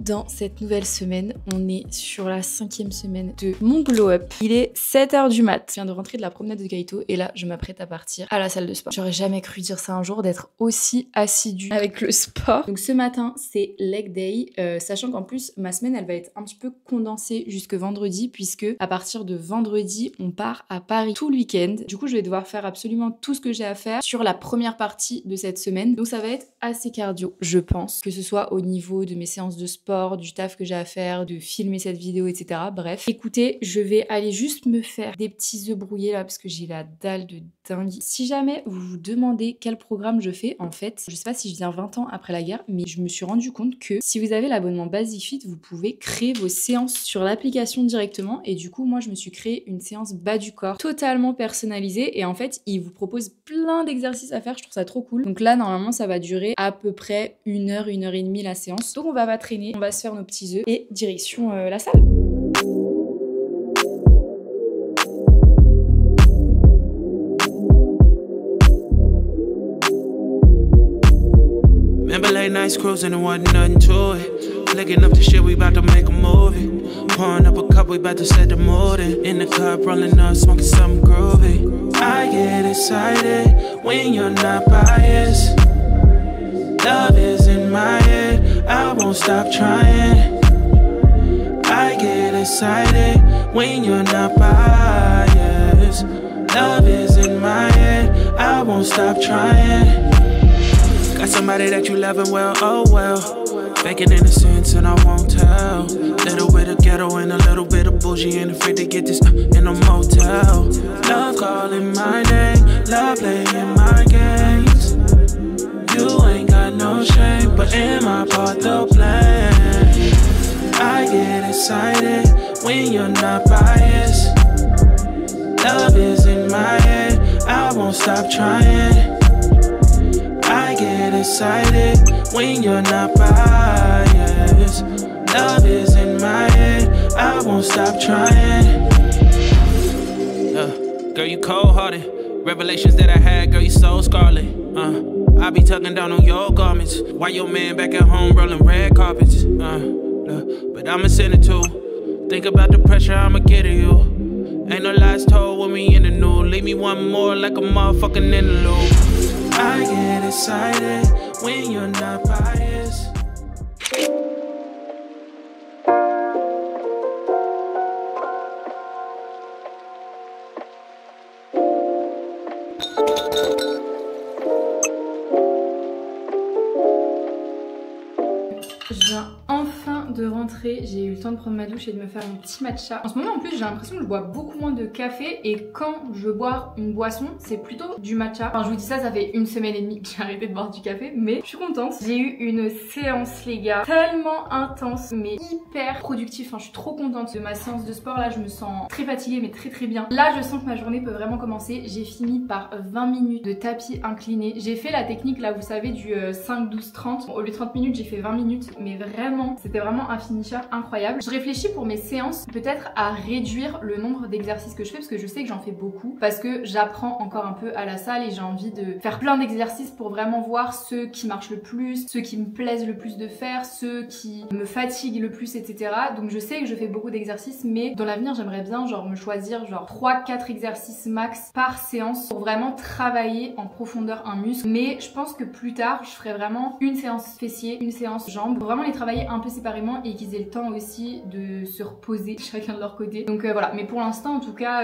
dans cette nouvelle semaine. On est sur la 5e semaine de mon glow up. Il est 7h du mat. Je viens de rentrer de la promenade de Kaito et là je m'apprête à partir à la salle de sport. J'aurais jamais cru dire ça un jour, d'être aussi assidue avec le sport. Donc ce matin c'est leg day, sachant qu'en plus ma semaine elle va être un petit peu condensée jusque vendredi, puisque à partir de vendredi on part à Paris tout le week-end. Du coup je vais devoir faire absolument tout ce que j'ai à faire sur la première partie de cette semaine. Donc ça va être assez cardio, je pense, que ce soit au niveau de mes séances de sport, du taf que j'ai à faire, de filmer cette vidéo, etc. Bref, écoutez, je vais aller juste me faire des petits œufs brouillés là parce que j'ai la dalle de dingue. Si jamais vous vous demandez quel programme je fais, en fait, je sais pas si je viens 20 ans après la guerre, mais je me suis rendu compte que si vous avez l'abonnement Basic-Fit, vous pouvez créer vos séances sur l'application directement. Et du coup, moi, je me suis créé une séance bas du corps totalement personnalisée. Et en fait, il vous propose plein d'exercices à faire. Je trouve ça trop cool. Donc là, normalement, ça va durer à peu près 1h, 1h30 la séance. Donc on va pas traîner, on va se faire nos petits œufs et direction la salle. Remember late nights cruising and wasn't nothing to it. Flicking up the shit, we about to make a movie. Pouring up a cup, we about to set the mood in the cup, rolling up, smoking something groovy. I get excited when you're not biased. Love is in my head, I won't stop trying. I get excited when you're not biased. Love is in my head, I won't stop trying. Got somebody that you loving well, oh well. Faking innocence and I won't tell. Little bit of ghetto and a little bit of bougie. Ain't afraid to get this in a motel. Love calling my name, love playing my games. You ain't got no shame, but in my part the blame. I get excited when you're not biased. Love is in my head, I won't stop trying. I get excited when you're not biased. Love is in my head, I won't stop trying. Girl, you cold-hearted. Revelations that I had, girl, you so scarlet. I be tugging down on your garments while your man back at home rolling red carpets. But I'ma send it too. Think about the pressure I'ma get to you. Ain't no lies told when we in the nude. Leave me one more like a motherfucking interlude. I get excited when you're not biased. Je viens enfin de rentrer, j'ai eu le temps de prendre ma douche et de me faire un petit matcha. En ce moment en plus j'ai l'impression que je bois beaucoup moins de café, et quand je veux boire une boisson c'est plutôt du matcha. Enfin je vous dis ça, ça fait 1 semaine et demie que j'ai arrêté de boire du café, mais je suis contente. J'ai eu une séance les gars, tellement intense mais hyper productive. Enfin je suis trop contente de ma séance de sport. Là je me sens très fatiguée mais très bien. Là je sens que ma journée peut vraiment commencer. J'ai fini par 20 minutes de tapis incliné. J'ai fait la technique là vous savez du 5-12-30. Bon, au lieu de 30 minutes j'ai fait 20 minutes, mais vraiment c'était vraiment un finisher incroyable. Je réfléchis pour mes séances peut-être à réduire le nombre d'exercices que je fais, parce que je sais que j'en fais beaucoup, parce que j'apprends encore un peu à la salle et j'ai envie de faire plein d'exercices pour vraiment voir ceux qui marchent le plus, ceux qui me plaisent le plus de faire, ceux qui me fatiguent le plus, etc. Donc je sais que je fais beaucoup d'exercices, mais dans l'avenir j'aimerais bien genre me choisir genre 3-4 exercices max par séance pour vraiment travailler en profondeur un muscle. Mais je pense que plus tard je ferai vraiment une séance fessier, une séance jambes, pour vraiment les travailler un peu séparément et qu'ils aient le temps aussi de se reposer chacun de leur côté. Donc voilà, mais pour l'instant en tout cas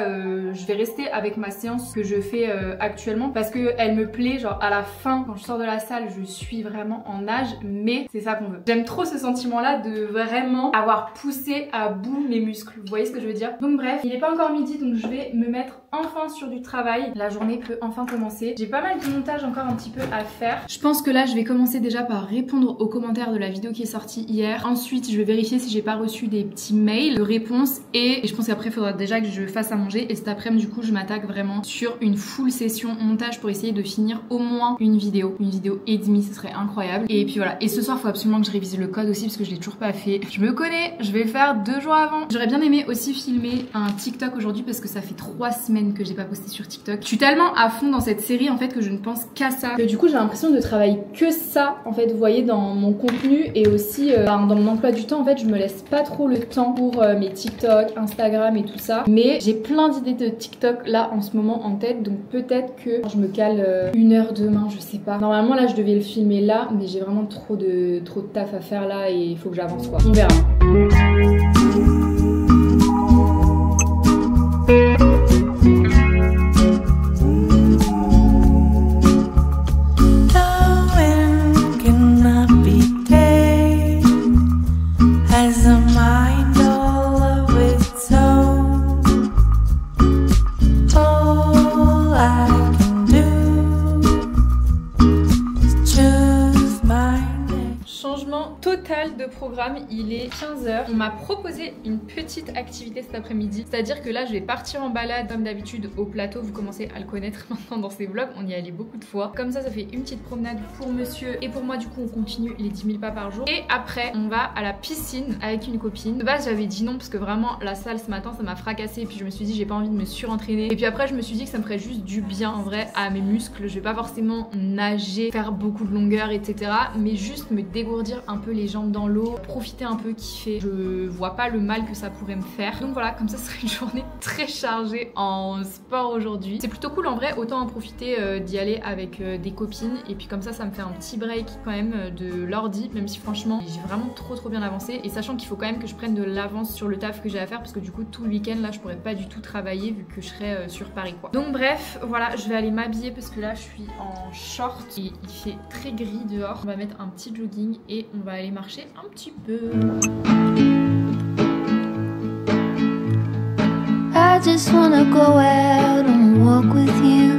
je vais rester avec ma séance que je fais actuellement, parce que elle me plaît. Genre à la fin quand je sors de la salle je suis vraiment en nage, mais c'est ça qu'on veut. J'aime trop ce sentiment là de vraiment avoir poussé à bout mes muscles, vous voyez ce que je veux dire. Donc bref, il est pas encore midi, donc je vais me mettre enfin sur du travail. La journée peut enfin commencer. J'ai pas mal de montage encore un petit peu à faire. Je pense que là je vais commencer déjà par répondre aux commentaires de la vidéo qui est sortie hier. Ensuite je vais vérifier si j'ai pas reçu des petits mails de réponses et je pense qu'après il faudra déjà que je fasse à manger et cet après-midi du coup je m'attaque vraiment sur une full session montage pour essayer de finir au moins une vidéo et demie, ce serait incroyable. Et puis voilà, et ce soir il faut absolument que je révise le code aussi parce que je l'ai toujours pas fait. Je me connais, je vais le faire 2 jours avant. J'aurais bien aimé aussi filmer un TikTok aujourd'hui parce que ça fait 3 semaines que j'ai pas posté sur TikTok. Je suis tellement à fond dans cette série en fait que je ne pense qu'à ça. Et du coup j'ai l'impression de travailler que ça en fait, vous voyez, dans mon contenu et aussi dans mon emploi du temps en fait je me laisse pas trop le temps pour mes TikTok, Instagram et tout ça. Mais j'ai plein d'idées de TikTok là en ce moment en tête, donc peut-être que je me cale 1 heure demain, je sais pas. Normalement là je devais le filmer là, mais j'ai vraiment trop de taf à faire là et il faut que j'avance quoi. On verra. De programme, il est 15h. On m'a proposé une petite activité cet après-midi, c'est-à-dire que là je vais partir en balade comme d'habitude au plateau. Vous commencez à le connaître maintenant dans ces vlogs, on y allait beaucoup de fois. Comme ça fait une petite promenade pour monsieur et pour moi, du coup on continue les 10 000 pas par jour. Et après on va à la piscine avec une copine. De base j'avais dit non parce que vraiment la salle ce matin ça m'a fracassé et puis je me suis dit j'ai pas envie de me surentraîner. Et puis après je me suis dit que ça me ferait juste du bien en vrai à mes muscles. Je vais pas forcément nager, faire beaucoup de longueur etc, mais juste me dégourdir un peu les jambes dans l'eau, profiter un peu, kiffer. Je vois pas le mal que ça pourrait me faire. Donc voilà, comme ça serait une journée très chargée en sport aujourd'hui. C'est plutôt cool en vrai, autant en profiter d'y aller avec des copines et puis comme ça me fait un petit break quand même de l'ordi, même si franchement j'ai vraiment trop bien avancé et sachant qu'il faut quand même que je prenne de l'avance sur le taf que j'ai à faire parce que du coup tout le week-end là je pourrais pas du tout travailler vu que je serais sur Paris quoi. Donc bref, voilà, je vais aller m'habiller parce que là je suis en short et il fait très gris dehors. On va mettre un petit jogging et on va aller marcher un petit peu. I just wanna go out and walk with you.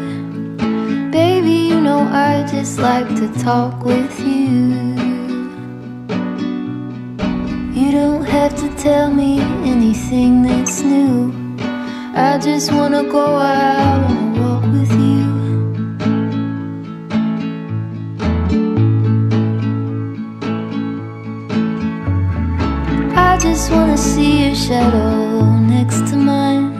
Baby, you know I just like to talk with you. You don't have to tell me anything that's new. I just wanna go out and walk with you. I just wanna see your shadow next to mine.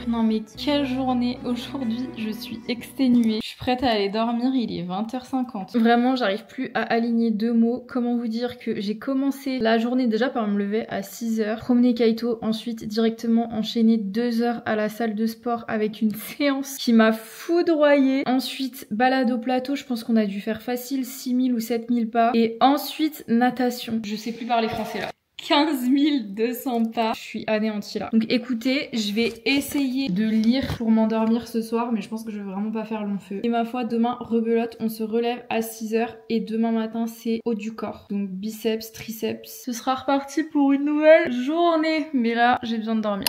Non mais quelle journée aujourd'hui, je suis exténuée. Je suis prête à aller dormir, il est 20h50. Vraiment j'arrive plus à aligner 2 mots. Comment vous dire que j'ai commencé la journée déjà par me lever à 6h, promener Kaito, ensuite directement enchaîner 2 heures à la salle de sport avec une séance qui m'a foudroyée. Ensuite balade au plateau, je pense qu'on a dû faire facile 6000 ou 7000 pas. Et ensuite natation. Je sais plus parler français là. 15 200 pas, je suis anéantie là. Donc écoutez, je vais essayer de lire pour m'endormir ce soir, mais je pense que je vais vraiment pas faire long feu. Et ma foi, demain, rebelote, on se relève à 6h et demain matin, c'est haut du corps. Donc biceps, triceps. Ce sera reparti pour une nouvelle journée. Mais là, j'ai besoin de dormir.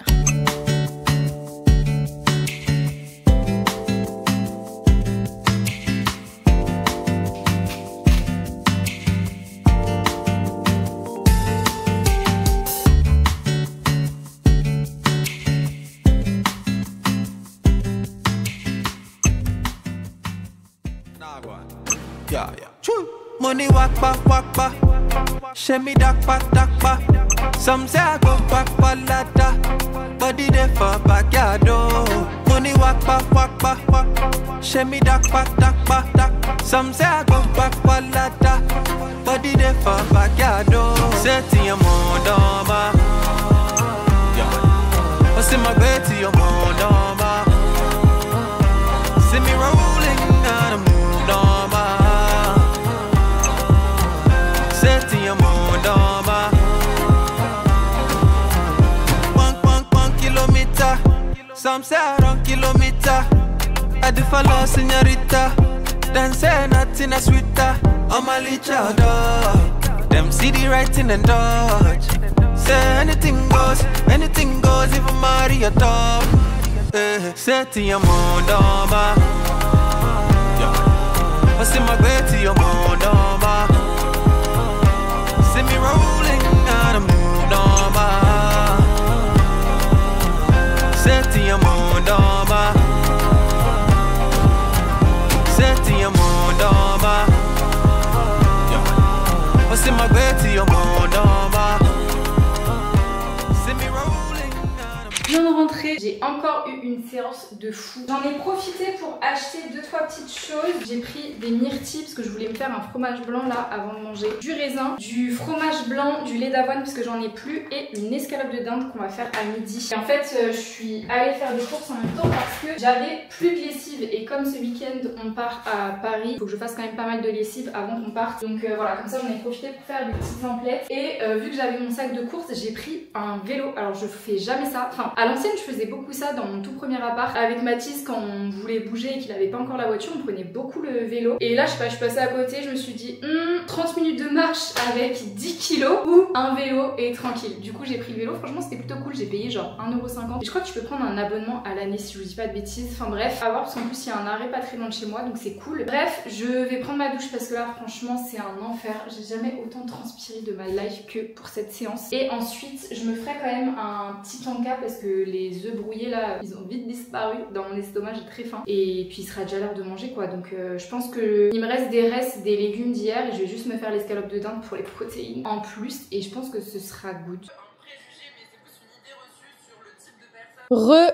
Yeah. Money walk back. Share me back. Some say I go back for ladder. Body there for backyard. Money walk back. Share me back. Some say I go back for ladder. Body there for backyard. Setting your mood on my. Yeah. I see my bed to your mood on my. See me rolling on the moon on my. Setting your mood on my. 1 kilometer. Some say around kilometer. I do follow señorita. Then say nothing is sweeter. I'm a licha dog. Them see the writing and dodge. Say anything goes, even Maria top. Setting your mood on my. I see my way to your mood on my. See me roll. j'ai encore eu une séance de fou. J'en ai profité pour acheter 2-3 petites choses. J'ai pris des myrtilles parce que je voulais me faire un fromage blanc là avant de manger, du raisin, du fromage blanc, du lait d'avoine parce que j'en ai plus et une escalope de dinde qu'on va faire à midi. Et en fait je suis allée faire des courses en même temps parce que j'avais plus de lessive et comme ce week-end on part à Paris, il faut que je fasse quand même pas mal de lessive avant qu'on parte. Donc voilà, comme ça j'en ai profité pour faire des petites emplettes. Et vu que j'avais mon sac de course, j'ai pris un vélo. Alors je fais jamais ça, enfin à l'ancienne je faisais beaucoup ça dans mon tout premier appart avec Mathis quand on voulait bouger et qu'il avait pas encore la voiture, on prenait beaucoup le vélo. Et là je sais pas, je suis passée à côté, je me suis dit 30 minutes de marche avec 10 kilos ou un vélo et tranquille. Du coup j'ai pris le vélo, franchement c'était plutôt cool, j'ai payé genre 1,50 €. Et je crois que tu peux prendre un abonnement à l'année si je vous dis pas de bêtises. Enfin bref, à voir parce qu'en plus il y a un arrêt pas très loin de chez moi donc c'est cool. Bref, je vais prendre ma douche parce que là franchement c'est un enfer. J'ai jamais autant transpiré de ma life que pour cette séance. Et ensuite je me ferai quand même un petit tanka parce que les œufs brouillés là ils ont vite disparu dans mon estomac, j'ai très faim. Et puis il sera déjà l'heure de manger quoi, donc je pense que il me reste des légumes d'hier et je vais juste me faire l'escalope de dinde pour les protéines en plus et je pense que ce sera good.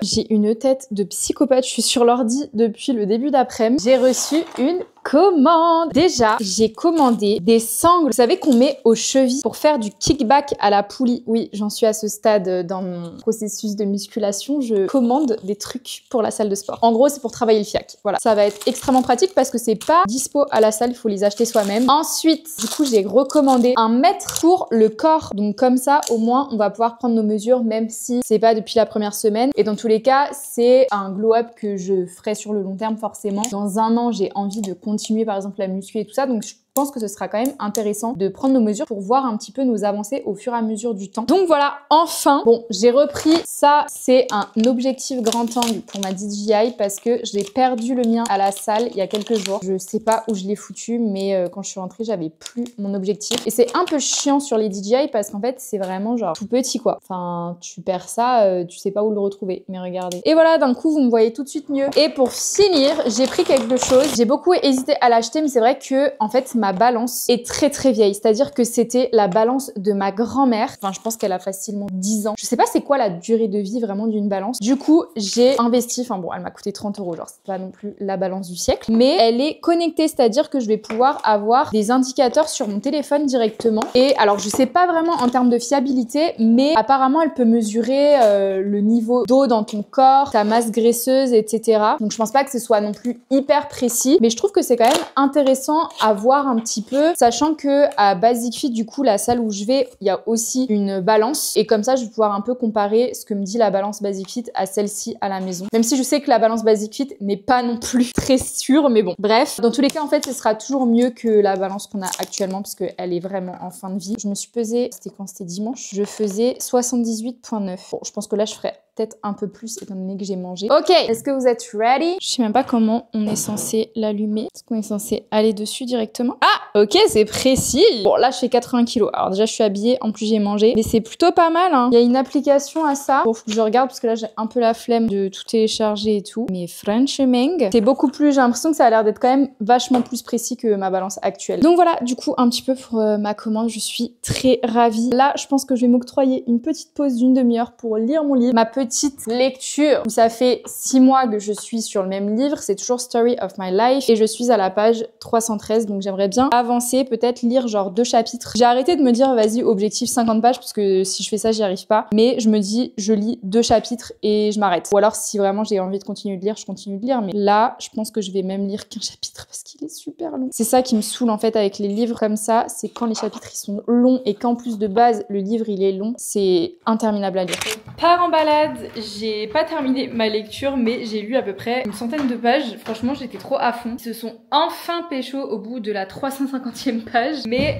J'ai une tête de psychopathe, je suis sur l'ordi depuis le début d'après-midi. J'ai reçu une commande. Déjà, j'ai commandé des sangles, vous savez qu'on met aux chevilles pour faire du kickback à la poulie. Oui, j'en suis à ce stade dans mon processus de musculation. Je commande des trucs pour la salle de sport. En gros, c'est pour travailler le fiac. Voilà, ça va être extrêmement pratique parce que c'est pas dispo à la salle, il faut les acheter soi-même. Ensuite, du coup, j'ai recommandé un mètre pour le corps. Donc comme ça, au moins, on va pouvoir prendre nos mesures même si c'est pas depuis la première semaine. Et dans tous les cas, c'est un glow-up que je ferai sur le long terme forcément. Dans un an, j'ai envie de continuer par exemple la muscu et tout ça. Donc je pense que ce sera quand même intéressant de prendre nos mesures pour voir un petit peu nos avancées au fur et à mesure du temps. Donc voilà, enfin, bon, j'ai repris ça. C'est un objectif grand angle pour ma DJI parce que j'ai perdu le mien à la salle il y a quelques jours. Je sais pas où je l'ai foutu, mais quand je suis rentrée, j'avais plus mon objectif. Et c'est un peu chiant sur les DJI parce qu'en fait, c'est vraiment genre tout petit quoi. Enfin, tu perds ça, tu sais pas où le retrouver. Mais regardez. Et voilà, d'un coup, vous me voyez tout de suite mieux. Et pour finir, j'ai pris quelque chose. J'ai beaucoup hésité à l'acheter, mais c'est vrai que en fait, ma balance est très vieille, c'est-à-dire que c'était la balance de ma grand-mère. Enfin, je pense qu'elle a facilement 10 ans. Je sais pas c'est quoi la durée de vie vraiment d'une balance. Du coup, j'ai investi, enfin bon, elle m'a coûté 30 €, genre c'est pas non plus la balance du siècle, mais elle est connectée, c'est-à-dire que je vais pouvoir avoir des indicateurs sur mon téléphone directement. Et alors, je sais pas vraiment en termes de fiabilité, mais apparemment, elle peut mesurer le niveau d'eau dans ton corps, ta masse graisseuse, etc. Donc, je pense pas que ce soit non plus hyper précis, mais je trouve que c'est quand même intéressant à voir un petit peu, sachant que à Basic Fit, du coup, la salle où je vais, il y a aussi une balance et comme ça, je vais pouvoir un peu comparer ce que me dit la balance Basic Fit à celle-ci à la maison. Même si je sais que la balance Basic Fit n'est pas non plus très sûre, mais bon. Bref, dans tous les cas, en fait, ce sera toujours mieux que la balance qu'on a actuellement parce qu'elle est vraiment en fin de vie. Je me suis pesée, c'était quand? C'était dimanche. Je faisais 78,9. Bon, je pense que là, je ferai peut-être un peu plus étant donné que j'ai mangé. Ok, est-ce que vous êtes ready? Je sais même pas comment on est censé l'allumer. Est-ce qu'on est censé aller dessus directement? Ah, ok, c'est précis. Bon, là, je fais 80 kilos. Alors déjà, je suis habillée, en plus j'ai mangé. Mais c'est plutôt pas mal, hein. Il y a une application à ça. Bon, faut que je regarde parce que là, j'ai un peu la flemme de tout télécharger et tout. Mais franchement, c'est beaucoup plus... J'ai l'impression que ça a l'air d'être quand même vachement plus précis que ma balance actuelle. Donc voilà, du coup, un petit peu pour ma commande. Je suis très ravie. Là, je pense que je vais m'octroyer une petite pause d'une demi-heure pour lire mon livre. Ma petite lecture où ça fait 6 mois que je suis sur le même livre, c'est toujours Story of My Life et je suis à la page 313, donc j'aimerais bien avancer, peut-être lire genre 2 chapitres. J'ai arrêté de me dire vas-y objectif 50 pages parce que si je fais ça j'y arrive pas, mais je me dis je lis 2 chapitres et je m'arrête. Ou alors si vraiment j'ai envie de continuer de lire, je continue de lire, mais là je pense que je vais même lire qu'un chapitre parce qu'il est super long. C'est ça qui me saoule en fait avec les livres comme ça, c'est quand les chapitres ils sont longs et qu'en plus de base le livre il est long, c'est interminable à lire. Part en balade, j'ai pas terminé ma lecture mais j'ai lu à peu près une centaine de pages. Franchement j'étais trop à fond. Ils se sont enfin pécho au bout de la 350e page, mais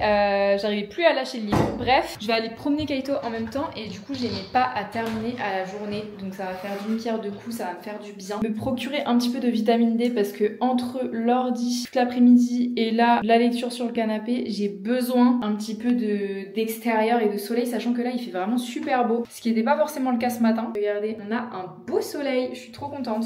j'arrivais plus à lâcher le livre. Bref, je vais aller promener Kaito en même temps et du coup je n'ai pas à terminer à la journée, donc ça va faire d'une pierre deux coups, ça va me faire du bien. Me procurer un petit peu de vitamine D parce que entre l'ordi toute l'après-midi et là la lecture sur le canapé, j'ai besoin un petit peu d'extérieur et de soleil, sachant que là il fait vraiment super beau, ce qui n'était pas forcément le cas ce matin. Regardez, on a un beau soleil, je suis trop contente.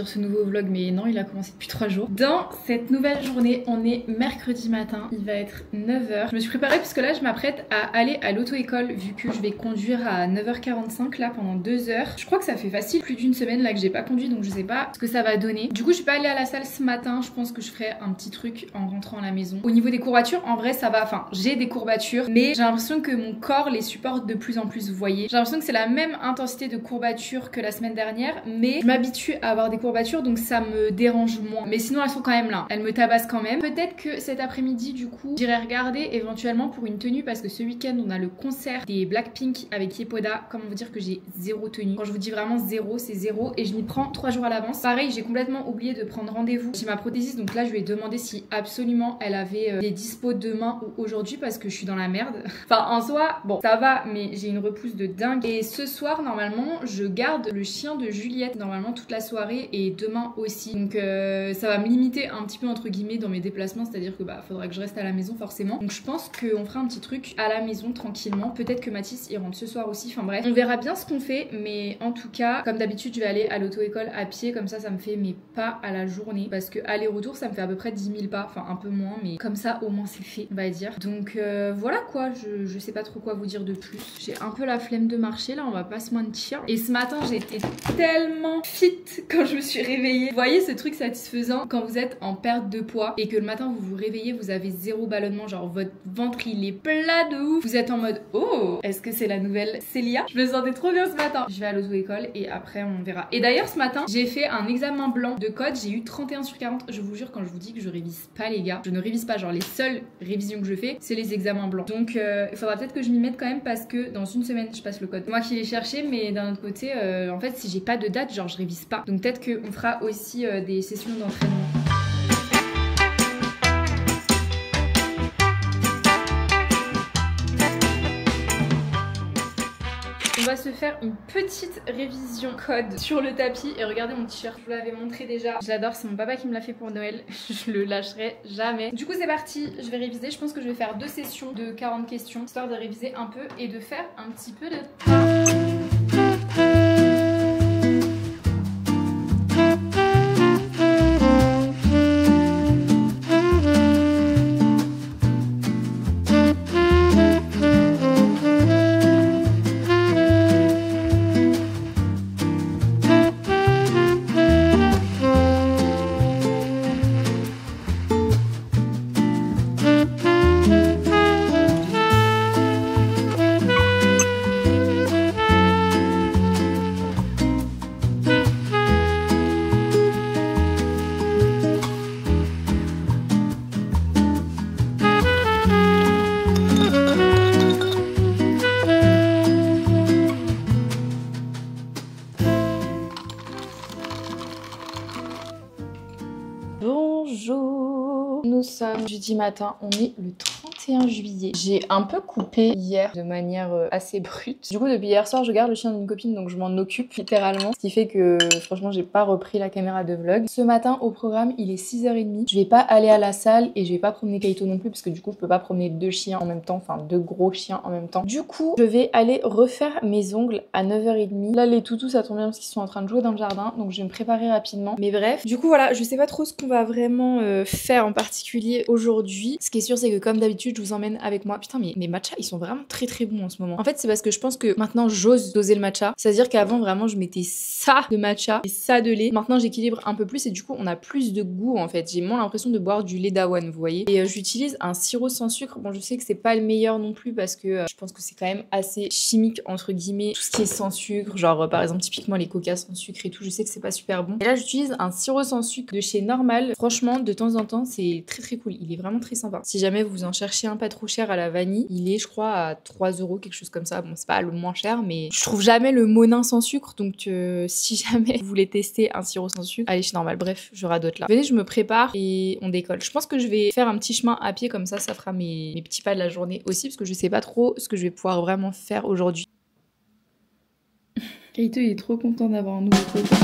sur ce nouveau vlog, mais non, il a commencé depuis 3 jours. Dans cette nouvelle journée, on est mercredi matin, il va être 9h. Je me suis préparée puisque là je m'apprête à aller à l'auto-école vu que je vais conduire à 9h45 là pendant 2 heures. Je crois que ça fait facile plus d'une semaine là que j'ai pas conduit, donc je sais pas ce que ça va donner. Du coup je suis pas allée à la salle ce matin, je pense que je ferai un petit truc en rentrant à la maison. Au niveau des courbatures, en vrai ça va, enfin j'ai des courbatures, mais j'ai l'impression que mon corps les supporte de plus en plus, vous voyez. J'ai l'impression que c'est la même intensité de courbatures que la semaine dernière, mais je m'habitue à avoir des courbatures donc ça me dérange moins. Mais sinon elles sont quand même là, elles me tabassent quand même. Peut-être que cet après-midi du coup j'irai regarder éventuellement pour une tenue parce que ce week-end on a le concert des Blackpink avec Yepoda. Comment vous dire que j'ai zéro tenue. Quand je vous dis vraiment zéro, c'est zéro et je m'y prends 3 jours à l'avance. Pareil, j'ai complètement oublié de prendre rendez-vous chez ma prothésiste, donc là je lui ai demandé si absolument elle avait des dispos demain ou aujourd'hui parce que je suis dans la merde. Enfin en soi, bon ça va, mais j'ai une repousse de dingue. Et ce soir normalement je garde le chien de Juliette normalement toute la soirée et demain aussi. Donc ça va me limiter un petit peu entre guillemets dans mes déplacements, c'est-à-dire que bah faudra que je reste à la maison forcément. Donc je pense qu'on fera un petit truc à la maison tranquillement. Peut-être que Mathis il rentre ce soir aussi, enfin bref. On verra bien ce qu'on fait, mais en tout cas comme d'habitude je vais aller à l'auto-école à pied, comme ça me fait mes pas à la journée parce que aller-retour ça me fait à peu près 10 000 pas, enfin un peu moins, mais comme ça au moins c'est fait on va dire. Donc voilà quoi, je sais pas trop quoi vous dire de plus. J'ai un peu la flemme de marcher là, on va pas se mentir. Et ce matin j'étais tellement fit quand je me suis réveillée. Vous voyez ce truc satisfaisant quand vous êtes en perte de poids et que le matin vous vous réveillez, vous avez zéro ballonnement, genre votre ventre il est plat de ouf. Vous êtes en mode oh, est-ce que c'est la nouvelle Célia? Je me sentais trop bien ce matin. Je vais à l'auto-école et après on verra. Et d'ailleurs ce matin j'ai fait un examen blanc de code, j'ai eu 31 sur 40. Je vous jure quand je vous dis que je révise pas les gars, je ne révise pas, genre les seules révisions que je fais c'est les examens blancs. Donc il faudra peut-être que je m'y mette quand même parce que dans une semaine je passe le code. Moi qui l'ai cherché, mais d'un autre côté en fait si j'ai pas de date genre je révise pas. Donc peut-être qu'on fera aussi des sessions d'entraînement. On va se faire une petite révision code sur le tapis et regardez mon t-shirt, je vous l'avais montré déjà. Je l'adore, c'est mon papa qui me l'a fait pour Noël, je le lâcherai jamais. Du coup c'est parti, je vais réviser, je pense que je vais faire 2 sessions de 40 questions histoire de réviser un peu et de faire un petit peu de... Bonjour, nous sommes jeudi matin, on est le 31 juillet. J'ai un peu coupé hier de manière assez brute. Du coup depuis hier soir je garde le chien d'une copine donc je m'en occupe littéralement. Ce qui fait que franchement j'ai pas repris la caméra de vlog. Ce matin au programme il est 6h30. Je vais pas aller à la salle et je vais pas promener Kaito non plus parce que du coup je peux pas promener 2 chiens en même temps, enfin 2 gros chiens en même temps. Du coup je vais aller refaire mes ongles à 9h30. Là les toutous ça tombe bien parce qu'ils sont en train de jouer dans le jardin donc je vais me préparer rapidement. Mais bref, du coup voilà, je sais pas trop ce qu'on va vraiment faire en particulier aujourd'hui. Ce qui est sûr c'est que comme d'habitude je vous emmène avec moi. Putain mais mes matchas ils sont vraiment très très bons en ce moment. En fait c'est parce que je pense que maintenant j'ose doser le matcha. C'est-à-dire qu'avant vraiment je mettais ça de matcha et ça de lait. Maintenant j'équilibre un peu plus et du coup on a plus de goût en fait. J'ai moins l'impression de boire du lait d'avoine vous voyez. Et j'utilise un sirop sans sucre. Bon je sais que c'est pas le meilleur non plus parce que je pense que c'est quand même assez chimique entre guillemets. Tout ce qui est sans sucre, genre par exemple typiquement les coca sans sucre et tout, je sais que c'est pas super bon. Et là j'utilise un sirop sans sucre de chez Normal. Franchement de temps en temps c'est très très cool. Il est vraiment très sympa. Si jamais vous en cherchez un pas trop cher à la vanille, il est je crois à 3 €, quelque chose comme ça. Bon c'est pas le moins cher mais je trouve jamais le Monin sans sucre donc si jamais vous voulez tester un sirop sans sucre, allez chez Normal. Bref, je radote là. Venez, je me prépare et on décolle. Je pense que je vais faire un petit chemin à pied comme ça fera mes petits pas de la journée aussi parce que je sais pas trop ce que je vais pouvoir vraiment faire aujourd'hui. Kaito il est trop content d'avoir un nouveau copain.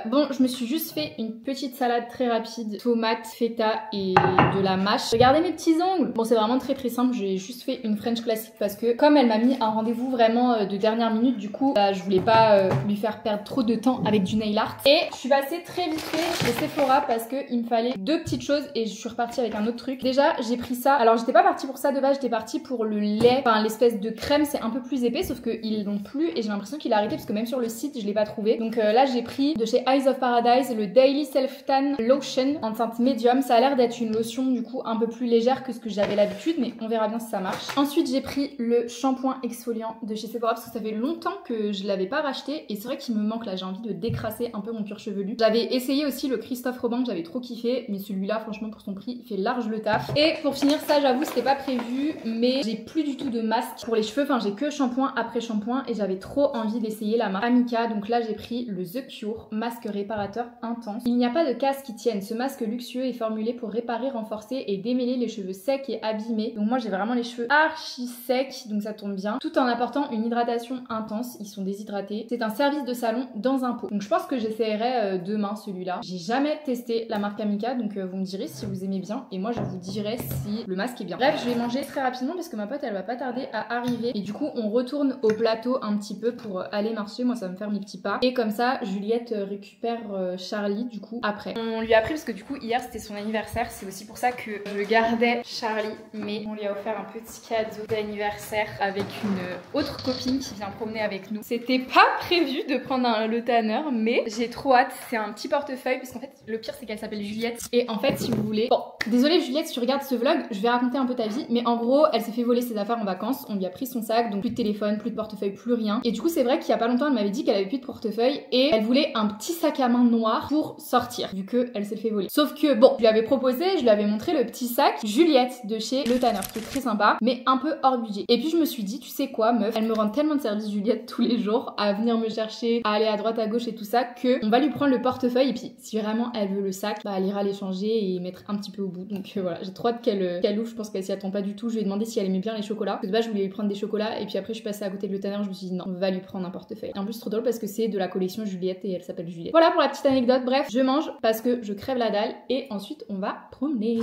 bon, je me suis juste fait une petite salade très rapide, tomates, feta et de la mâche. Regardez mes petits ongles. Bon, c'est vraiment très simple, j'ai juste fait une French classique parce que comme elle m'a mis un rendez-vous vraiment de dernière minute, du coup, je voulais pas lui faire perdre trop de temps avec du nail art. Et je suis passée très vite fait chez Sephora parce que il me fallait 2 petites choses et je suis repartie avec un autre truc. Déjà, j'ai pris ça. Alors, j'étais pas partie pour ça de base, j'étais partie pour le lait, enfin l'espèce de crème, c'est un peu plus épais, sauf qu'ils l'ont plus et j'ai l'impression qu'il a arrêté parce que même sur le site, je l'ai pas trouvé. Donc là, j'ai pris de chez Eyes of Paradise le Daily Self Tan Lotion en teinte médium. Ça a l'air d'être une lotion du coup un peu plus légère que ce que j'avais l'habitude, mais on verra bien si ça marche. Ensuite, j'ai pris le shampoing exfoliant de chez Sephora parce que ça fait longtemps que je l'avais pas racheté et c'est vrai qu'il me manque là, j'ai envie de décrasser un peu mon cuir chevelu. J'avais essayé aussi le Christophe Robin que j'avais trop kiffé, mais celui-là franchement pour son prix il fait large le taf. Et pour finir ça, j'avoue c'était pas prévu, mais j'ai plus du tout de masque pour les cheveux, enfin j'ai que shampoing après shampoing et j'avais trop envie d'essayer la marque Amika. Donc là j'ai pris le The Cure masque réparateur intense. Il n'y a pas de casse qui tienne, ce masque luxueux est formulé pour réparer, renforcer et démêler les cheveux secs et abîmés. Donc moi j'ai vraiment les cheveux archi secs, donc ça tombe bien, tout en apportant une hydratation intense. Ils sont déshydratés. C'est un service de salon dans un pot. Donc je pense que j'essaierai demain celui-là. J'ai jamais testé la marque Amika, donc vous me direz si vous aimez bien et moi je vous dirai si le masque est bien. Bref, je vais manger très rapidement parce que ma pote elle va pas tarder à arriver et du coup on retourne au plateau un petit peu pour aller marcher. Moi ça va me faire mes petits pas et comme ça Juliette récupère Charlie du coup après. On lui a pris parce que du coup hier c'était son anniversaire, c'est aussi pour ça que je gardais Charlie, mais on lui a offert un petit cadeau d'anniversaire avec une autre copine qui vient promener avec nous. C'était pas prévu de prendre le tanner, mais j'ai trop hâte. C'est un petit portefeuille parce qu'en fait le pire c'est qu'elle s'appelle Juliette et en fait si vous voulez, bon désolée Juliette si tu regardes ce vlog, je vais raconter un peu ta vie, mais en gros elle s'est fait voler ses affaires en vacances, on lui a pris son sac, donc plus de téléphone, plus de portefeuille, plus rien. Et du coup c'est vrai qu'il y a pas longtemps elle m'avait dit qu'elle avait plus de portefeuille et elle voulait un petit sac à main noir pour sortir vu que elle s'est fait voler. Sauf que bon, je lui avais proposé, je lui avais montré le petit sac Juliette de chez Le Tanner qui est très sympa mais un peu hors budget. Et puis je me suis dit tu sais quoi meuf, elle me rend tellement de service Juliette tous les jours à venir me chercher, à aller à droite à gauche et tout ça que on va lui prendre le portefeuille et puis si vraiment elle veut le sac, bah elle ira l'échanger et mettre un petit peu au bout. Donc voilà, j'ai trop hâte qu'elle ouvre, je pense qu'elle s'y attend pas du tout. Je lui ai demandé si elle aimait bien les chocolats. Parce que de base je voulais lui prendre des chocolats et puis après je suis passée à côté de Le Tanner, je me suis dit non, on va lui prendre un portefeuille. Et en plus c'est trop drôle parce que c'est de la collection Juliette et elle s'appelle Juliette. Voilà pour la petite anecdote. Bref, je mange parce que je crève la dalle et ensuite on va promener.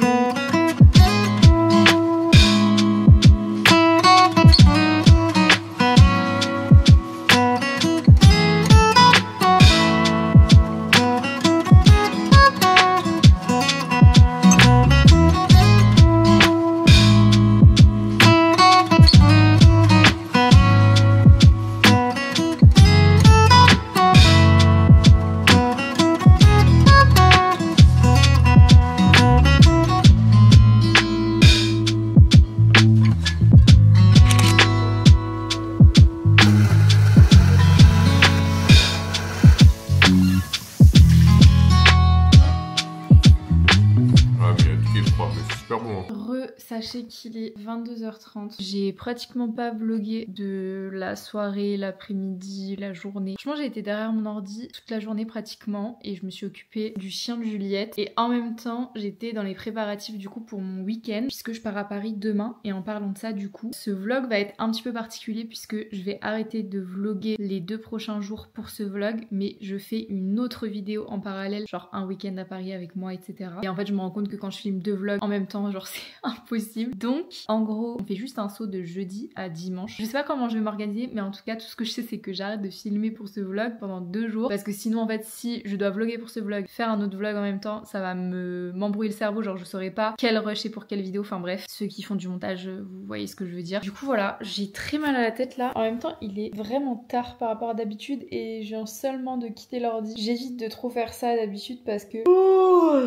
Sachez qu'il est 22h30. J'ai pratiquement pas vlogué de la soirée, l'après-midi, la journée. Franchement, j'ai été derrière mon ordi toute la journée pratiquement et je me suis occupée du chien de Juliette. Et en même temps, j'étais dans les préparatifs du coup pour mon week-end puisque je pars à Paris demain. Et en parlant de ça, du coup, ce vlog va être un petit peu particulier puisque je vais arrêter de vloguer les 2 prochains jours pour ce vlog, mais je fais une autre vidéo en parallèle, genre un week-end à Paris avec moi, etc. Et en fait, je me rends compte que quand je filme 2 vlogs en même temps, genre c'est impossible. Donc en gros on fait juste un saut de jeudi à dimanche. Je sais pas comment je vais m'organiser, mais en tout cas tout ce que je sais c'est que j'arrête de filmer pour ce vlog pendant 2 jours parce que sinon en fait si je dois vlogger pour ce vlog, faire un autre vlog en même temps, ça va m'embrouiller le cerveau, genre je saurais pas quel rush est pour quelle vidéo, enfin bref, ceux qui font du montage vous voyez ce que je veux dire. Du coup voilà, j'ai très mal à la tête là. En même temps il est vraiment tard par rapport à d'habitude et je viens seulement de quitter l'ordi. J'évite de trop faire ça d'habitude parce que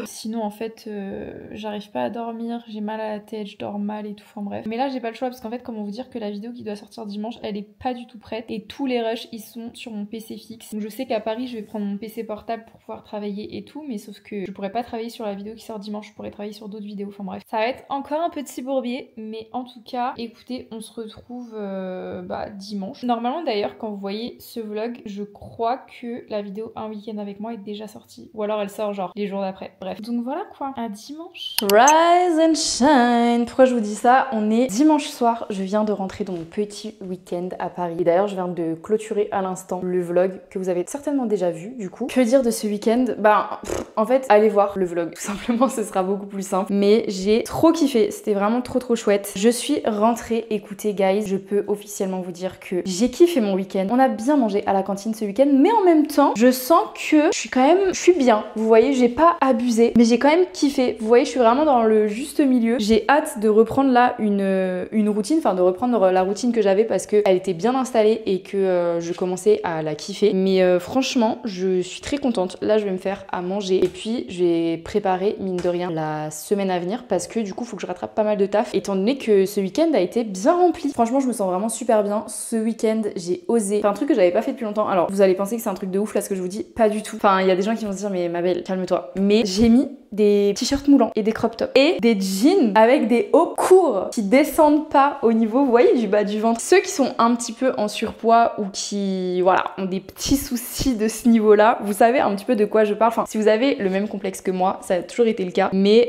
sinon en fait j'arrive pas à dormir, j'ai mal à la tête, je dors mal et tout, enfin bref. Mais là j'ai pas le choix parce qu'en fait comment vous dire que la vidéo qui doit sortir dimanche elle est pas du tout prête et tous les rushs ils sont sur mon PC fixe. Donc je sais qu'à Paris je vais prendre mon PC portable pour pouvoir travailler et tout, mais sauf que je pourrais pas travailler sur la vidéo qui sort dimanche, je pourrais travailler sur d'autres vidéos, enfin bref. Ça va être encore un petit bourbier, mais en tout cas écoutez on se retrouve dimanche. Normalement d'ailleurs quand vous voyez ce vlog je crois que la vidéo un week-end avec moi est déjà sortie ou alors elle sort genre les jours d'après. Bref, donc voilà quoi, à dimanche. Rise and shine. sunshine. Pourquoi je vous dis ça? On est dimanche soir, je viens de rentrer dans mon petit week-end à Paris. Et d'ailleurs, je viens de clôturer à l'instant le vlog que vous avez certainement déjà vu du coup. Que dire de ce week-end? En fait, allez voir le vlog. Tout simplement, ce sera beaucoup plus simple. Mais j'ai trop kiffé, c'était vraiment trop chouette. Je suis rentrée, écoutez guys, je peux officiellement vous dire que j'ai kiffé mon week-end. On a bien mangé à la cantine ce week-end, mais en même temps, je sens que je suis bien. Vous voyez, j'ai pas abusé, mais j'ai quand même kiffé. Vous voyez, je suis vraiment dans le juste milieu. J'ai hâte de reprendre là une routine, enfin de reprendre la routine que j'avais parce qu'elle était bien installée et que je commençais à la kiffer. Mais franchement, je suis très contente. Là, je vais me faire à manger et puis je vais préparer, mine de rien, la semaine à venir parce que du coup, il faut que je rattrape pas mal de taf étant donné que ce week-end a été bien rempli. Franchement, je me sens vraiment super bien. Ce week-end, j'ai osé faire un truc que j'avais pas fait depuis longtemps. Alors, vous allez penser que c'est un truc de ouf là ce que je vous dis, pas du tout. Enfin, il y a des gens qui vont se dire mais ma belle, calme-toi. Mais j'ai mis des t-shirts moulants et des crop tops et des jeans avec des hauts courts qui descendent pas au niveau, vous voyez, du bas du ventre. Ceux qui sont un petit peu en surpoids ou qui, voilà, ont des petits soucis de ce niveau-là, vous savez un petit peu de quoi je parle. Enfin, si vous avez le même complexe que moi, ça a toujours été le cas. Mais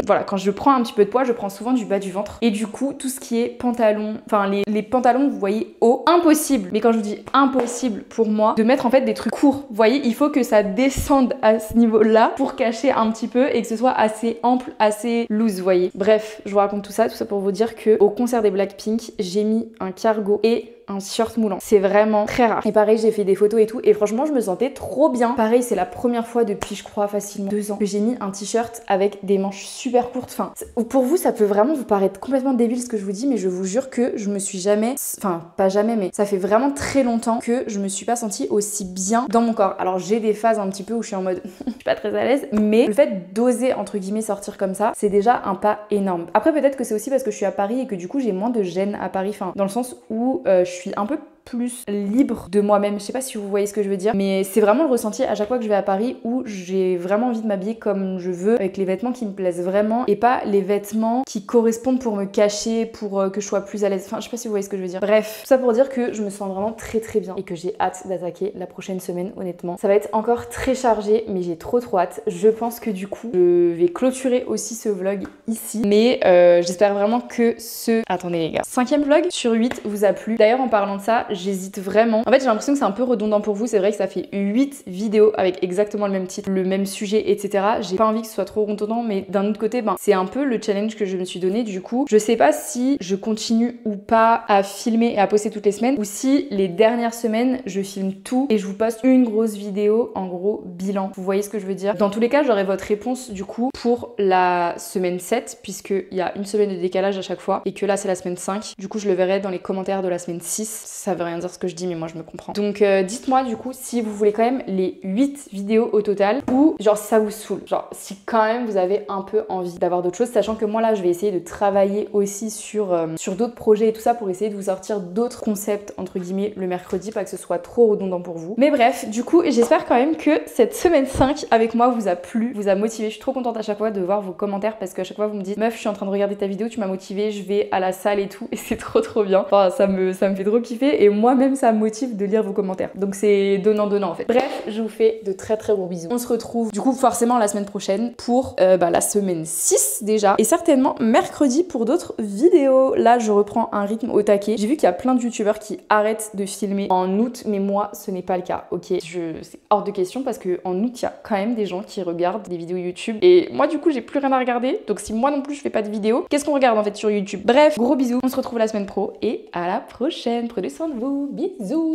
voilà, quand je prends un petit peu de poids, je prends souvent du bas du ventre. Et du coup, tout ce qui est pantalon, enfin les pantalons, vous voyez, hauts, impossible. Mais quand je vous dis impossible pour moi, de mettre en fait des trucs courts. Vous voyez, il faut que ça descende à ce niveau-là pour cacher un petit peu et que ce soit assez ample, assez loose, vous voyez. Bref, je vous raconte tout ça pour vous dire que au concert des Blackpink, j'ai mis un cargo et un short moulant. C'est vraiment très rare. Et pareil, j'ai fait des photos et tout. Et franchement, je me sentais trop bien. Pareil, c'est la première fois depuis, je crois, facilement 2 ans que j'ai mis un t-shirt avec des manches super courtes. Enfin, pour vous, ça peut vraiment vous paraître complètement débile ce que je vous dis, mais je vous jure que je me suis jamais... Enfin, pas jamais, mais ça fait vraiment très longtemps que je me suis pas sentie aussi bien dans mon corps. Alors, j'ai des phases un petit peu où je suis en mode... je suis pas très à l'aise, mais le fait d'oser, entre guillemets, sortir comme ça, c'est déjà un pas énorme. Après, peut-être que c'est aussi parce que je suis à Paris et que du coup, j'ai moins de gêne à Paris. Enfin, dans le sens où je suis un peu plus libre de moi-même. Je sais pas si vous voyez ce que je veux dire, mais c'est vraiment le ressenti à chaque fois que je vais à Paris où j'ai vraiment envie de m'habiller comme je veux, avec les vêtements qui me plaisent vraiment et pas les vêtements qui correspondent pour me cacher, pour que je sois plus à l'aise. Enfin, je sais pas si vous voyez ce que je veux dire. Bref, tout ça pour dire que je me sens vraiment très bien et que j'ai hâte d'attaquer la prochaine semaine, honnêtement. Ça va être encore très chargé, mais j'ai trop hâte. Je pense que du coup, je vais clôturer aussi ce vlog ici, mais j'espère vraiment que attendez les gars, 5e vlog sur 8 vous a plu. D'ailleurs, en parlant de ça, j'hésite vraiment. En fait, j'ai l'impression que c'est un peu redondant pour vous. C'est vrai que ça fait 8 vidéos avec exactement le même titre, le même sujet, etc. J'ai pas envie que ce soit trop redondant, mais d'un autre côté, c'est un peu le challenge que je me suis donné. Du coup, je sais pas si je continue ou pas à filmer et à poster toutes les semaines, ou si les dernières semaines, je filme tout et je vous poste une grosse vidéo, en gros, bilan. Vous voyez ce que je veux dire? Dans tous les cas, j'aurai votre réponse, du coup, pour la semaine 7, puisqu'il y a une semaine de décalage à chaque fois, et que là, c'est la semaine 5. Du coup, je le verrai dans les commentaires de la semaine 6. Ça veut rien dire ce que je dis, mais moi je me comprends. Donc dites-moi du coup si vous voulez quand même les 8 vidéos au total ou genre si ça vous saoule. Genre si quand même vous avez un peu envie d'avoir d'autres choses, sachant que moi là je vais essayer de travailler aussi sur d'autres projets et tout ça pour essayer de vous sortir d'autres concepts entre guillemets le mercredi, pas que ce soit trop redondant pour vous. Mais bref, du coup j'espère quand même que cette semaine 5 avec moi vous a plu, vous a motivé. Je suis trop contente à chaque fois de voir vos commentaires parce qu'à chaque fois vous me dites meuf je suis en train de regarder ta vidéo, tu m'as motivée, je vais à la salle et tout et c'est trop bien. Enfin ça me fait trop kiffer et moi-même ça me motive de lire vos commentaires. Donc c'est donnant en fait. Bref, je vous fais de très gros bisous. On se retrouve du coup forcément la semaine prochaine pour la semaine 6 déjà et certainement mercredi pour d'autres vidéos. Là je reprends un rythme au taquet. J'ai vu qu'il y a plein de youtubeurs qui arrêtent de filmer en août mais moi ce n'est pas le cas, ok? C'est hors de question parce que en août il y a quand même des gens qui regardent des vidéos YouTube et moi du coup j'ai plus rien à regarder. Donc si moi non plus je fais pas de vidéos, qu'est-ce qu'on regarde en fait sur YouTube? Bref, gros bisous. On se retrouve la semaine pro et à la prochaine. Prenez soin de vous. Bisous.